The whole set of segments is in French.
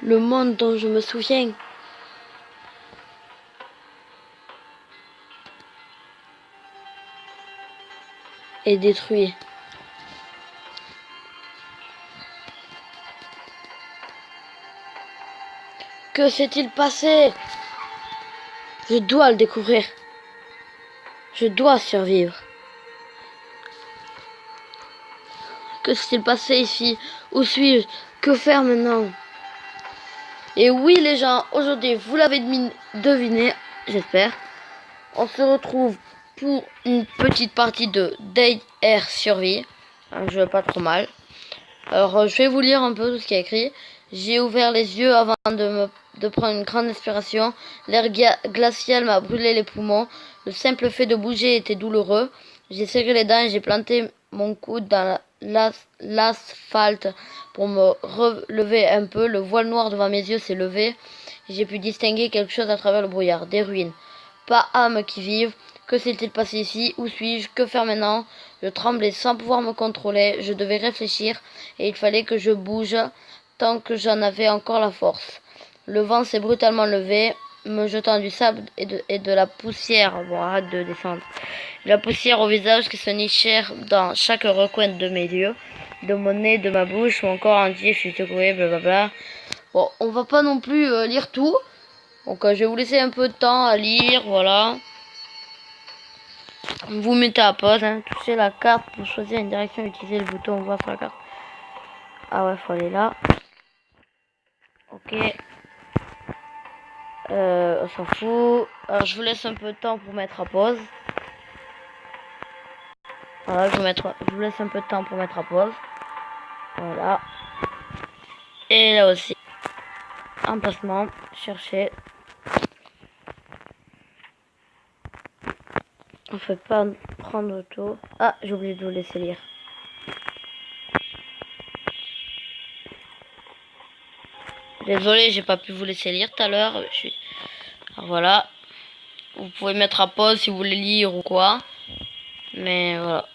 Le monde dont je me souviens est détruit. Que s'est-il passé? Je dois le découvrir. Je dois survivre. Que s'est-il passé ici? Où suis-je? Que faire maintenant? Et oui les gens, aujourd'hui, vous l'avez deviné, j'espère. On se retrouve pour une petite partie de Dead Air Survie. Un jeu pas trop mal. Alors je vais vous lire un peu tout ce qui est écrit. J'ai ouvert les yeux avant de prendre une grande inspiration. L'air glacial m'a brûlé les poumons. Le simple fait de bouger était douloureux. J'ai serré les dents et j'ai planté mon coude dans l'asphalte pour me relever un peu. Le voile noir devant mes yeux s'est levé. J'ai pu distinguer quelque chose à travers le brouillard. Des ruines. Pas âme qui vive. Que s'est-il passé ici? Où suis-je? Que faire maintenant? Je tremblais sans pouvoir me contrôler. Je devais réfléchir et il fallait que je bouge tant que j'en avais encore la force. Le vent s'est brutalement levé, me jetant du sable et de la poussière. Bon, arrête de descendre. La poussière au visage qui se nichait dans chaque recoin de mes yeux, de mon nez, de ma bouche. Mon corps entier fut secoué, blablabla. Bon, on va pas non plus lire tout. Donc je vais vous laisser un peu de temps à lire, voilà. Vous mettez à pause, hein. Touchez la carte pour choisir une direction, utilisez le bouton voir sur la carte. Ah ouais, faut aller là. Ok. On s'en fout. Alors je vous laisse un peu de temps pour mettre à pause. Voilà, je vous laisse un peu de temps pour mettre à pause. Voilà. Et là aussi. Emplacement, chercher. On fait pas prendre tout. Ah, j'ai oublié de vous laisser lire. Désolé, j'ai pas pu vous laisser lire tout à l'heure. Alors voilà. Vous pouvez mettre à pause si vous voulez lire ou quoi. Mais voilà.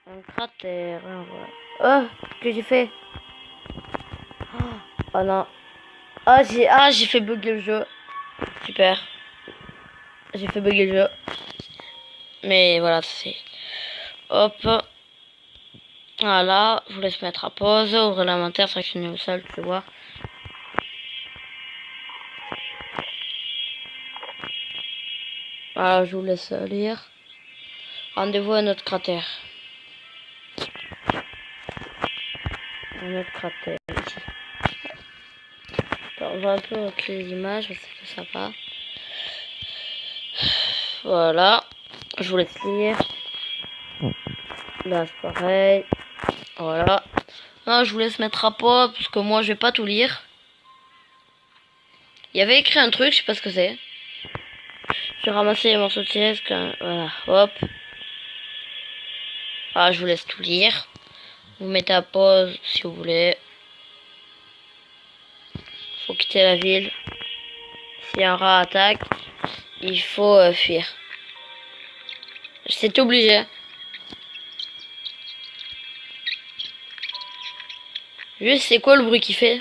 Un cratère. Voilà. Oh, que j'ai fait? Oh non. J'ai fait bugger le jeu. Super. J'ai fait bugger le jeu. Mais voilà, c'est... Hop. Voilà, je vous laisse mettre à pause. Ouvrir l'inventaire, sélectionner au sol, tu peux voir. Voilà, je vous laisse lire. Rendez-vous à notre cratère. Un autre cratère ici. Alors, on va un peu recréer les images, c'est sympa. Voilà, je vous laisse lire. Là, c'est pareil. Voilà. Non, je vous laisse mettre à pause parce que moi, je vais pas tout lire. Il y avait écrit un truc, je sais pas ce que c'est. J'ai ramassé les morceaux de siège. Voilà, hop. Ah, je vous laisse tout lire. Vous mettez à pause si vous voulez. Faut quitter la ville. Si un rat attaque, il faut fuir. C'est obligé. Juste, c'est quoi le bruit qu'il fait?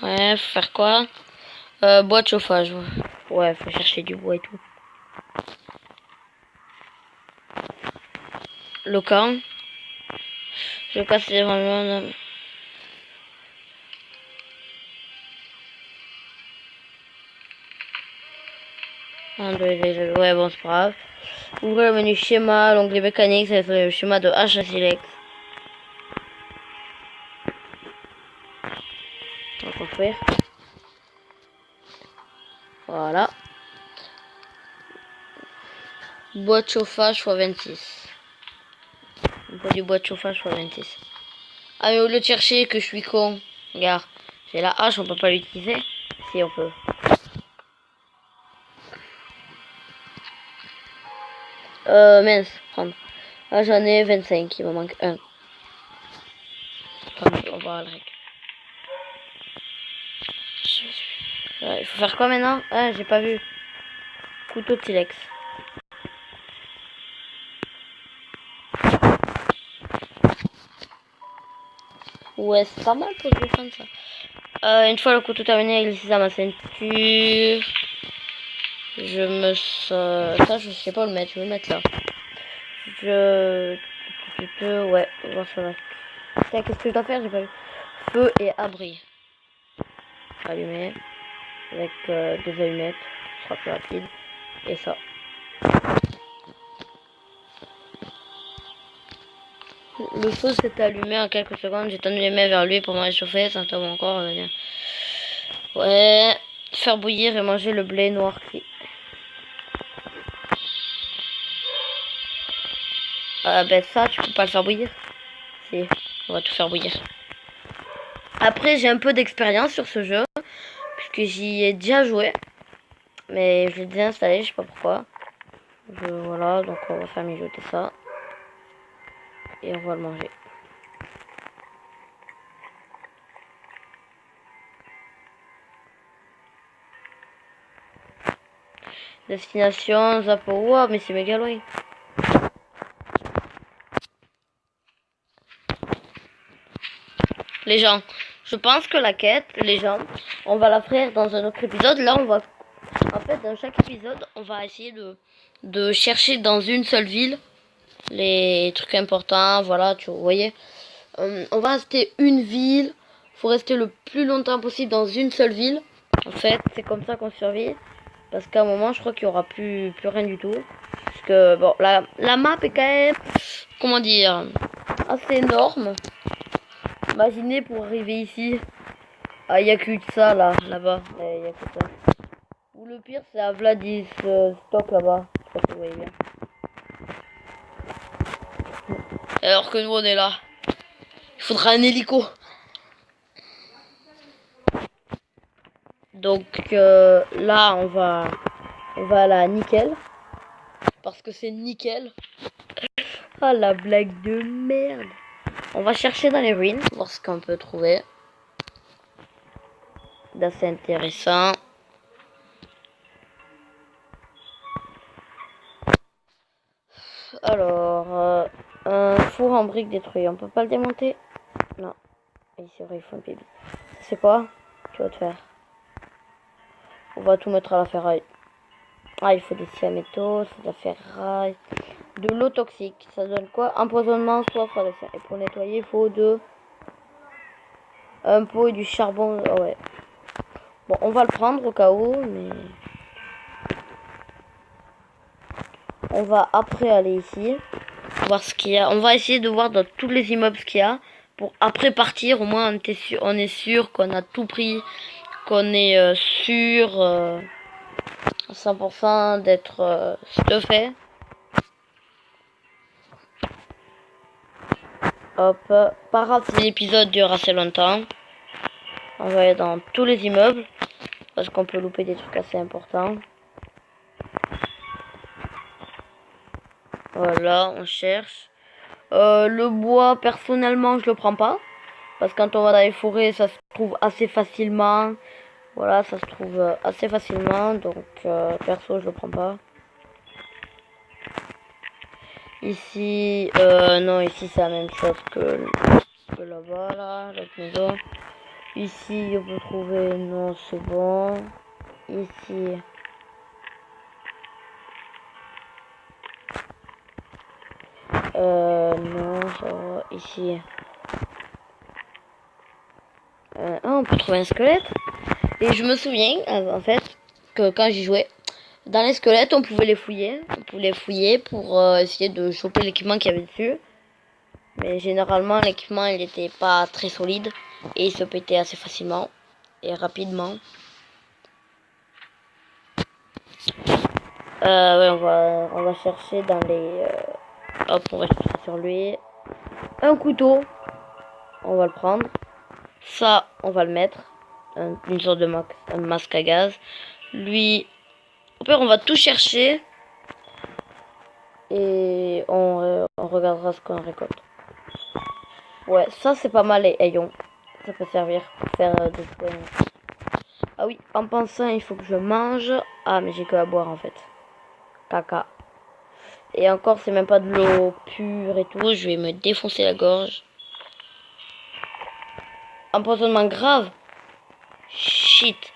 Ouais, faut faire quoi? Bois de chauffage. Ouais, faut chercher du bois et tout. Le camp. Je casse les vraiment. Ouais, bon, c'est pas grave. Ouvrez le menu schéma, l'onglet mécanique, c'est le schéma de H à select. On va construire. Voilà. Bois de chauffage x 26. On peut du bois de chauffage x 26. Ah mais au lieu de chercher que je suis con, regarde, j'ai la hache, on peut pas l'utiliser. Si on peut. Mince, prendre. Ah j'en ai 25, il m'en manque un. On va le récupérer. Il faut faire quoi maintenant? Ah j'ai pas vu. Couteau de silex. Ouais, c'est pas mal pour le prendre ça. Une fois le couteau terminé, il glisse à ma ceinture. Je me ça je sais pas où le mettre, je vais le mettre là. Ouais, on va voir ça là. Tiens, qu'est-ce que je dois faire? J'ai pas vu. Feu et abri. Allumer. Avec 2 allumettes. Ce sera plus rapide. Et ça. Le feu s'est allumé en quelques secondes. J'ai tendu les mains vers lui pour me réchauffer. Ça tombe encore revenir. Ouais. Faire bouillir et manger le blé noir cuit. Ben ça, tu peux pas le faire bouillir. Si, on va tout faire bouillir. Après, j'ai un peu d'expérience sur ce jeu. Puisque j'y ai déjà joué. Mais je l'ai désinstallé, je sais pas pourquoi. Voilà, donc on va faire mijoter ça. Et on va le manger. Destination, Zapo. Wow, mais c'est méga loin. Les gens, je pense que la quête, les gens, on va la faire dans un autre épisode. Là, on va... En fait, dans chaque épisode, on va essayer de chercher dans une seule ville les trucs importants. Voilà, tu vois, vous voyez. On va rester une ville. Faut rester le plus longtemps possible dans une seule ville. En fait, c'est comme ça qu'on survit. Parce qu'à un moment, je crois qu'il n'y aura plus rien du tout. Parce que, bon, la map est quand même, comment dire, assez énorme. Imaginez pour arriver ici. Ah, il n'y a que ça, là-bas. Il n'y a que ça. Ou le pire, c'est à Vladivostok, là-bas. Je sais pas si vous voyez bien. Alors que nous, on est là. Il faudra un hélico. Donc, là, on va à la nickel. Parce que c'est nickel. Ah, la blague de merde. On va chercher dans les ruines, voir ce qu'on peut trouver d'assez intéressant. Alors, un four en briques détruit, on peut pas le démonter? Non. Et c'est vrai, il faut un bébé. C'est quoi? Tu vas te faire. On va tout mettre à la ferraille. Ah, il faut des scies à métaux, c'est de la ferraille. De l'eau toxique, ça donne quoi? Empoisonnement, soif, radiation. Et pour nettoyer, il faut un pot et du charbon. Oh ouais. Bon, on va le prendre au cas où, mais... On va après aller ici, voir ce qu'il y a. On va essayer de voir dans tous les immeubles ce qu'il y a. Pour après partir, au moins on est sûr qu'on a tout pris. Qu'on est sûr à 100% d'être stuffé. Hop, pas grave si l'épisode dure assez longtemps. On va aller dans tous les immeubles. Parce qu'on peut louper des trucs assez importants. Voilà, on cherche. Le bois, personnellement, je le prends pas. Parce que quand on va dans les forêts, ça se trouve assez facilement. Voilà, ça se trouve assez facilement. Donc, perso, je le prends pas. Ici, non, ici, c'est la même chose que là-bas, là, l'autre maison. Ici, on peut trouver... Non, c'est bon. Ici... non, ça va. Ici... on peut trouver un squelette. Et je me souviens, en fait, que quand j'y jouais, dans les squelettes, on pouvait les fouiller. On pouvait les fouiller pour essayer de choper l'équipement qu'il y avait dessus. Mais généralement, l'équipement, il était pas très solide. Et il se pétait assez facilement. et rapidement. Ouais, on va chercher dans les... hop, on va chercher sur lui. Un couteau. On va le prendre. Ça, on va le mettre. Une sorte de un masque à gaz. Lui... Au pire, on va tout chercher. Et on regardera ce qu'on récolte. Ouais, ça c'est pas mal les haillons. Ça peut servir pour faire des points. Ah oui, en pensant, il faut que je mange. Ah, mais j'ai que à boire en fait. Caca. Et encore, c'est même pas de l'eau pure et tout. Je vais me défoncer la gorge. Empoisonnement grave. Shit.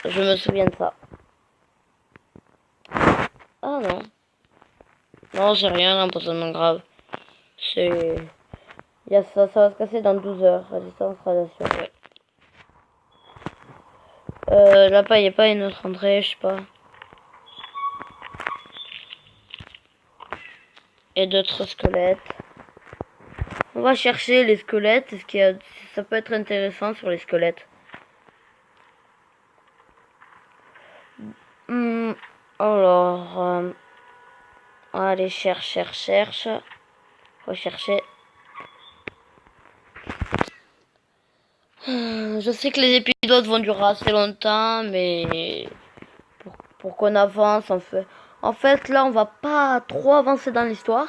Je me souviens de ça. Ah non. Non, c'est rien, empoisonnement grave. C'est... Il y a ça va se casser dans 12 heures. Résistance, radiation, ouais. Là-bas, il n'y a pas une autre entrée, je sais pas. Et d'autres squelettes. On va chercher les squelettes. Est-ce qu'il y a... Ça peut être intéressant sur les squelettes. Alors... allez, cherche. Rechercher. Je sais que les épisodes vont durer assez longtemps, mais... Pour qu'on avance, En fait, là, on va pas trop avancer dans l'histoire.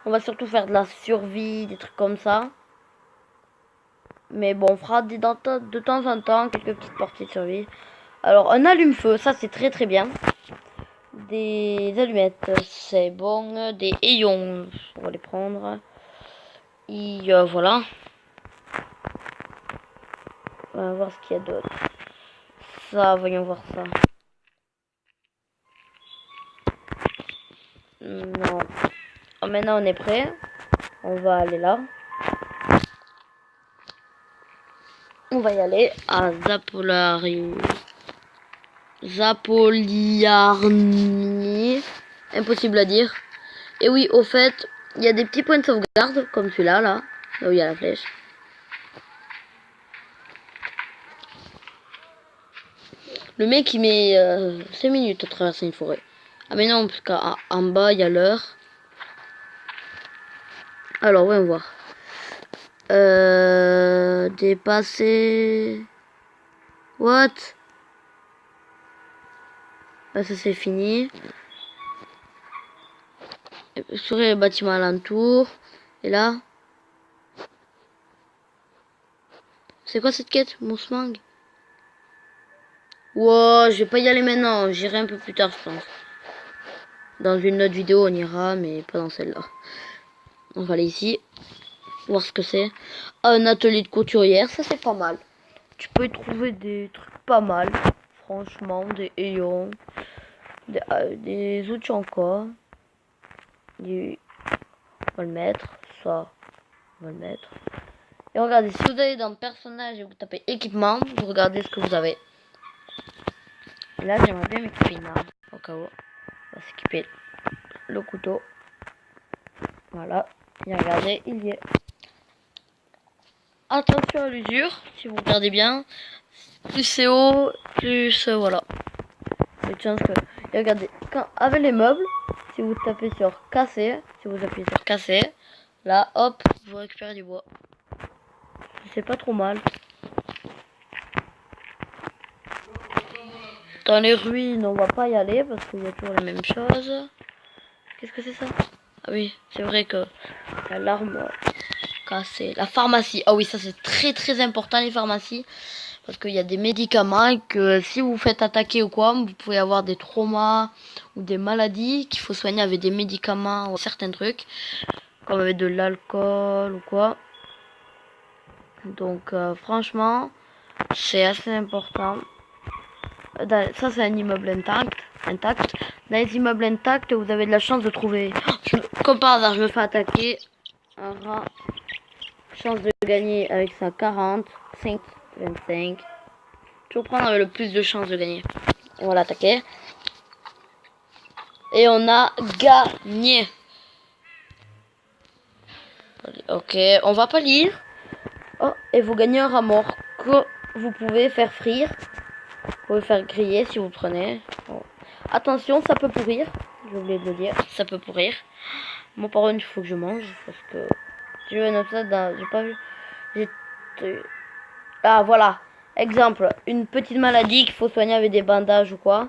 On va surtout faire de la survie, des trucs comme ça. Mais bon, on fera de temps en temps quelques petites parties de survie. Alors, un allume-feu, ça c'est très très bien. Des allumettes, c'est bon. Des haillons, on va les prendre. Et voilà. On va voir ce qu'il y a d'autre. Ça, voyons voir ça. Non. Oh, maintenant on est prêt. On va aller là. On va y aller à Zapoliarnie. Impossible à dire. Et oui, au fait, il y a des petits points de sauvegarde, comme celui-là, là où il y a la flèche. Le mec, il met 5 minutes à traverser une forêt. Ah mais non, parce qu'en bas, il y a l'heure. Alors, voyons voir. Dépasser... What? Ah, ça c'est fini. Sur les bâtiments alentour. Et là... C'est quoi cette quête? Moussemang? Wow, je vais pas y aller maintenant. J'irai un peu plus tard, je pense. Dans une autre vidéo, on ira, mais pas dans celle-là. On va aller ici. Voir ce que c'est. Un atelier de couturière, ça c'est pas mal. Tu peux y trouver des trucs pas mal. Franchement, des haillons. Des outils encore. On va le mettre. Ça, on va le mettre. Et regardez, si vous allez dans personnage et vous tapez équipement, vous regardez ce que vous avez. Et là, j'aimerais bien m'équiper une arme. Au cas où. On va s'équiper le couteau. Voilà. Et regardez, il y est. Attention à l'usure, si vous regardez bien. Plus c'est haut, plus voilà. C'est une chance que... Et regardez, avec les meubles, si vous tapez sur casser, si vous appuyez sur casser, là, hop, vous récupérez du bois. C'est pas trop mal. Dans les ruines, on va pas y aller parce qu'il y a toujours les mêmes choses. Qu'est-ce que c'est ça? Ah oui, c'est vrai que l'alarme cassée. La pharmacie. Ah oui, ça c'est très très important, les pharmacies. Parce qu'il y a des médicaments et que si vous vous faites attaquer ou quoi, vous pouvez avoir des traumas ou des maladies qu'il faut soigner avec des médicaments ou certains trucs. Comme avec de l'alcool ou quoi. Donc franchement, c'est assez important. Ça c'est un immeuble intact. Dans les immeubles intacts, vous avez de la chance de trouver... Comme par hasard, je me fais attaquer. Un rat. Chance de gagner avec ça 40, 5, 25. Toujours prendre avec le plus de chances de gagner. On va l'attaquer. Et on a gagné. Ok, on va pas lire. Oh, et vous gagnez un rat mort. que vous pouvez faire frire. Vous pouvez faire griller si vous prenez. Bon. Attention, ça peut pourrir. J'ai oublié de le dire. Ça peut pourrir. Moi, par contre, il faut que je mange. Parce que j'ai vu un épisode, j'ai pas vu. Ah, voilà. Exemple, une petite maladie qu'il faut soigner avec des bandages ou quoi.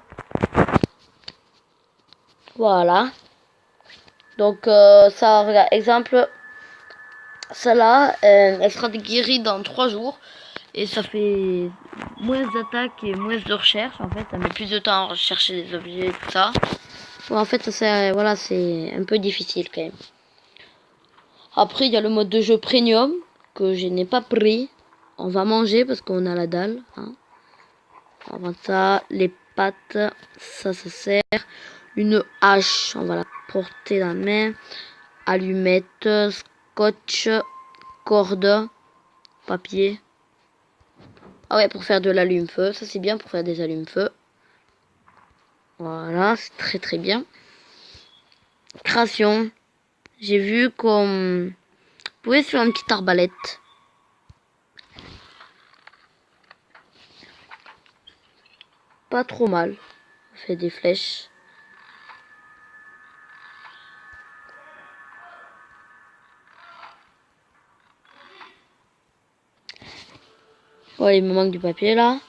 Voilà. Donc, ça, regarde, exemple, celle-là, elle sera guérie dans 3 jours. Et ça fait moins d'attaques et moins de recherche. En fait, ça met plus de temps à rechercher les objets et tout ça. Ouais, en fait, voilà, c'est un peu difficile quand même. Après, il y a le mode de jeu premium que je n'ai pas pris. On va manger parce qu'on a la dalle. Hein. Avant ça, les pâtes, ça sert. Une hache, on va la porter dans la main. Allumettes, scotch, corde, papier. Ah ouais, pour faire de l'allume-feu. Ça, c'est bien pour faire des allume-feu. Voilà, c'est très très bien. Création. J'ai vu qu'on pouvait se faire une petite arbalète. Pas trop mal. On fait des flèches. Ouais, il me manque du papier là.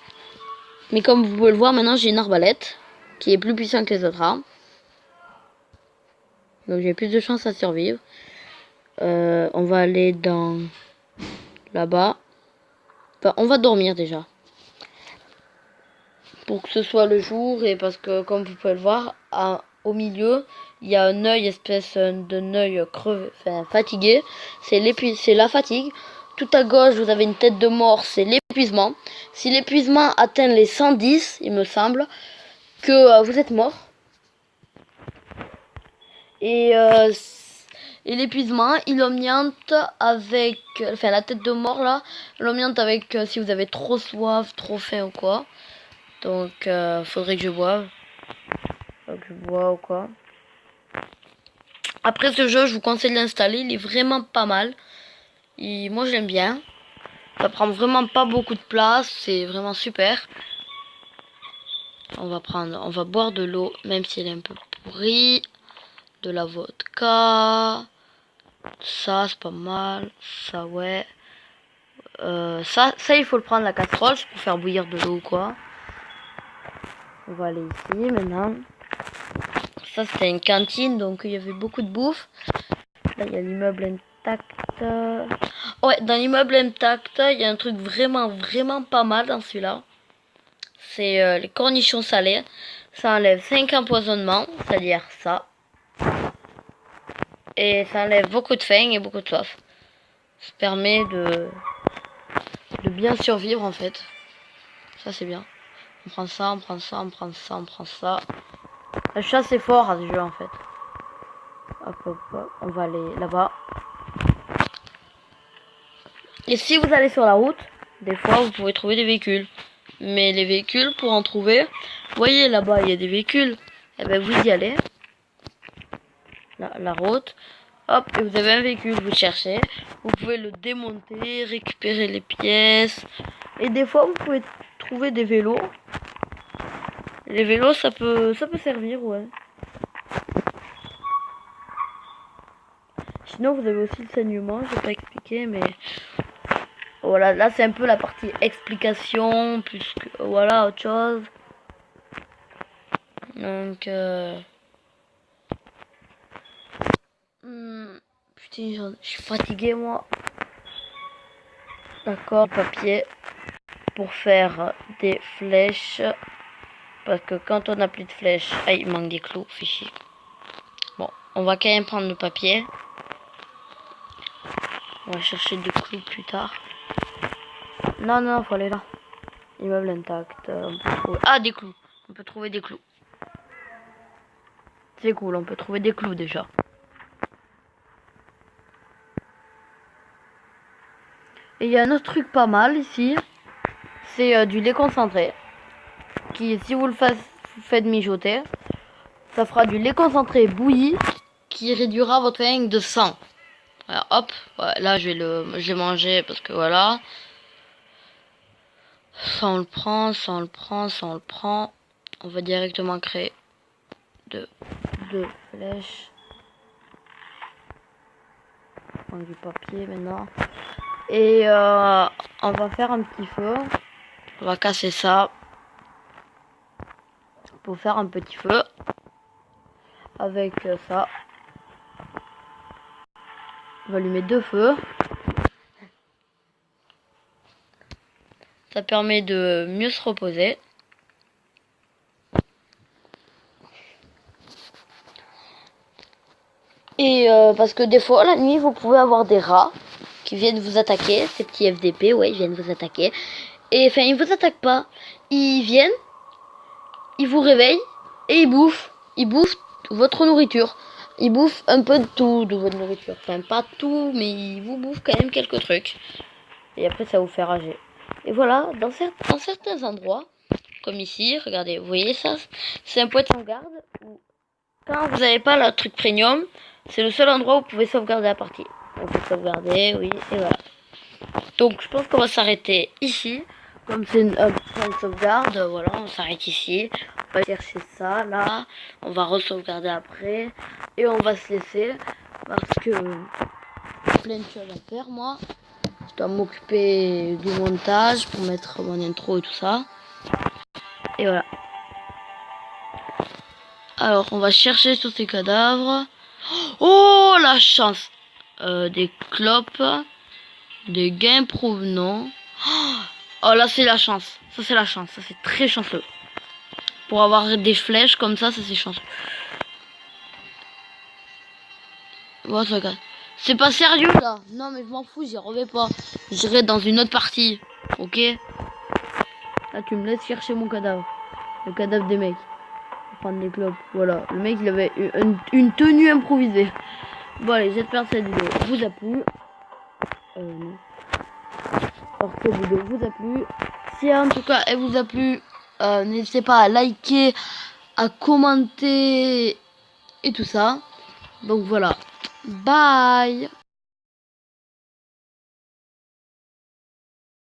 Mais comme vous pouvez le voir, maintenant j'ai une arbalète qui est plus puissante que les autres armes. Donc j'ai plus de chances à survivre. On va aller dans là-bas. Enfin, on va dormir déjà. Pour que ce soit le jour et parce que comme vous pouvez le voir, au milieu, il y a un œil, espèce d'un œil crevé, enfin fatigué. C'est la fatigue. Tout à gauche, vous avez une tête de mort, c'est l'épuisement. Si l'épuisement atteint les 110, il me semble, que vous êtes mort. Et l'épuisement, il augmente avec... Enfin, la tête de mort, là, il augmente avec si vous avez trop soif, trop faim ou quoi. Donc, faudrait que je boive. Faut que je bois ou quoi. Après ce jeu, je vous conseille de l'installer. Il est vraiment pas mal. Moi, j'aime bien. Ça prend vraiment pas beaucoup de place. C'est vraiment super. On va boire de l'eau, même si elle est un peu pourrie. De la vodka. Ça, c'est pas mal. Ça, ouais. Ça, il faut le prendre la casserole pour faire bouillir de l'eau ou quoi. On va aller ici maintenant. Ça, c'était une cantine, donc il y avait beaucoup de bouffe. Là, il y a l'immeuble intact. Ouais, dans l'immeuble intact, il y a un truc vraiment, vraiment pas mal dans celui-là. C'est les cornichons salés. Ça enlève 5 empoisonnements, c'est-à-dire ça. Et ça enlève beaucoup de faim et beaucoup de soif. Ça permet de bien survivre en fait. Ça, c'est bien. On prend ça, on prend ça, on prend ça, on prend ça. La chasse est fort à ce jeu en fait. Hop, hop, hop. On va aller là-bas. Et si vous allez sur la route, des fois vous pouvez trouver des véhicules. Mais les véhicules, pour en trouver, vous voyez là-bas, il y a des véhicules. Et ben vous y allez. La route. Hop, et vous avez un véhicule, vous cherchez. Vous pouvez le démonter, récupérer les pièces. Et des fois, vous pouvez trouver des vélos. Les vélos, ça peut servir, ouais. Sinon, vous avez aussi le saignement, je vais pas expliquer, mais voilà, là c'est un peu la partie explication, plus que voilà, autre chose. Donc, putain, je suis fatigué moi. D'accord, papier pour faire des flèches. Parce que quand on n'a plus de flèches, ah, il manque des clous, fichier. Bon, on va quand même prendre le papier. On va chercher des clous plus tard. Non, non, faut aller là. Immeuble intact. On peut trouver... Ah, des clous. On peut trouver des clous. C'est cool, on peut trouver des clous déjà. Et il y a un autre truc pas mal ici. C'est du lait concentré. Qui, si vous le faites mijoter, ça fera du lait concentré bouilli qui réduira votre faim de 100. Alors, hop, ouais, là je vais manger parce que voilà. Ça on le prend, ça on le prend, ça on le prend. On va directement créer deux flèches. On prend du papier maintenant. Et on va faire un petit feu. On va casser ça. Pour faire un petit feu. Avec ça. On va allumer 2 feux. Ça permet de mieux se reposer. Et parce que des fois, la nuit, vous pouvez avoir des rats qui viennent vous attaquer. Ces petits FDP, ouais, ils viennent vous attaquer. Et enfin, ils vous attaquent pas. Ils viennent, ils vous réveillent et ils bouffent. Ils bouffent votre nourriture. Ils bouffent un peu de tout de votre nourriture. Enfin, pas tout, mais ils vous bouffent quand même quelques trucs. Et après, ça vous fait rager. Et voilà, dans certains endroits, comme ici, regardez, vous voyez ça, c'est un point de sauvegarde où quand vous n'avez pas le truc premium, c'est le seul endroit où vous pouvez sauvegarder la partie. On peut sauvegarder, oui, et voilà. Donc je pense qu'on va s'arrêter ici. Comme c'est un point de sauvegarde, voilà, on s'arrête ici. On va chercher ça, là. On va re-sauvegarder après. Et on va se laisser. Parce que plein de choses à faire, moi. Je dois m'occuper du montage pour mettre mon intro et tout ça. Et voilà. Alors, on va chercher sur ces cadavres. Oh, la chance! Des clopes. Des gains provenant. Oh, là, c'est la chance. Ça, c'est la chance. Ça, c'est très chanceux. Pour avoir des flèches comme ça c'est chanceux. Bon, ça regarde. C'est pas sérieux, là. Non, mais je m'en fous, j'y reviens pas. J'irai dans une autre partie. Ok? Là, tu me laisses chercher mon cadavre. Le cadavre des mecs. Prendre des clopes. Voilà. Le mec, il avait une tenue improvisée. Bon, allez, j'espère que cette vidéo vous a plu. Non. Alors, cette vidéo vous a plu. Si en tout cas elle vous a plu, n'hésitez pas à liker, à commenter et tout ça. Donc voilà. Bye!